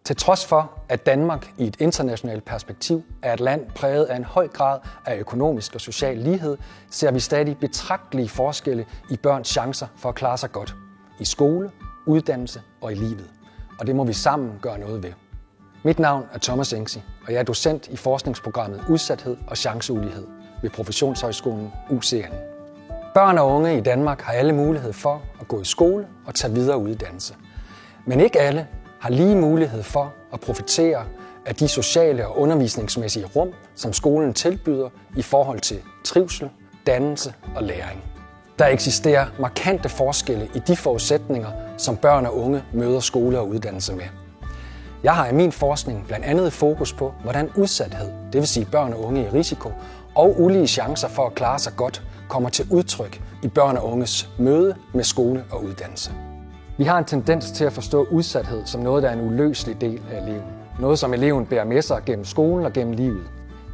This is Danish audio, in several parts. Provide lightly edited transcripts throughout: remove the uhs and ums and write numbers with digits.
Til trods for, at Danmark i et internationalt perspektiv er et land præget af en høj grad af økonomisk og social lighed, ser vi stadig betragtelige forskelle i børns chancer for at klare sig godt i skole, uddannelse og i livet. Og det må vi sammen gøre noget ved. Mit navn er Thomas Engsi, og jeg er docent i forskningsprogrammet Udsathed og Chanceulighed ved Professionshøjskolen UCN. Børn og unge i Danmark har alle mulighed for at gå i skole og tage videre uddannelse. Men ikke alle har lige mulighed for at profitere af de sociale og undervisningsmæssige rum, som skolen tilbyder i forhold til trivsel, dannelse og læring. Der eksisterer markante forskelle i de forudsætninger, som børn og unge møder skole og uddannelse med. Jeg har i min forskning blandt andet fokus på, hvordan udsathed, det vil sige børn og unge i risiko, og ulige chancer for at klare sig godt, kommer til udtryk i børn og unges møde med skole og uddannelse. Vi har en tendens til at forstå udsathed som noget, der er en uløselig del af eleven. Noget, som eleven bærer med sig gennem skolen og gennem livet.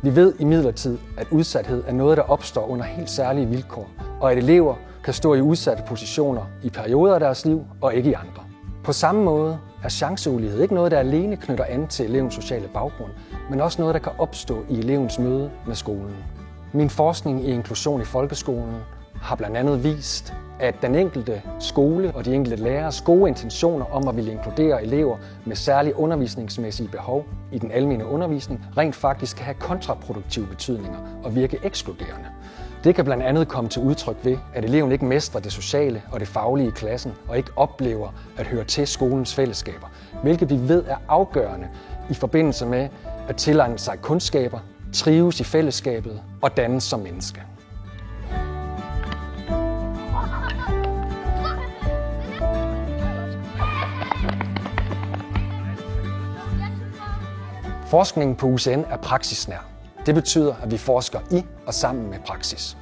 Vi ved imidlertid, at udsathed er noget, der opstår under helt særlige vilkår, og at elever kan stå i udsatte positioner i perioder af deres liv og ikke i andre. På samme måde er chanceulighed ikke noget, der alene knytter an til elevens sociale baggrund, men også noget, der kan opstå i elevens møde med skolen. Min forskning i inklusion i folkeskolen har blandt andet vist, at den enkelte skole og de enkelte lærers gode intentioner om at ville inkludere elever med særlige undervisningsmæssige behov i den almene undervisning rent faktisk kan have kontraproduktive betydninger og virke ekskluderende. Det kan blandt andet komme til udtryk ved, at eleven ikke mestrer det sociale og det faglige i klassen og ikke oplever at høre til skolens fællesskaber, hvilket vi ved er afgørende i forbindelse med at tilegne sig kundskaber, trives i fællesskabet og dannes som menneske. Forskningen på UCN er praksisnær. Det betyder, at vi forsker i og sammen med praksis.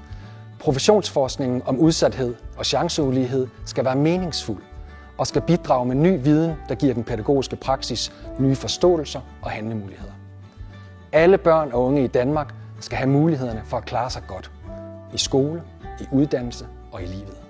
Professionsforskningen om udsathed og chanceulighed skal være meningsfuld og skal bidrage med ny viden, der giver den pædagogiske praksis nye forståelser og handlemuligheder. Alle børn og unge i Danmark skal have mulighederne for at klare sig godt i skole, i uddannelse og i livet.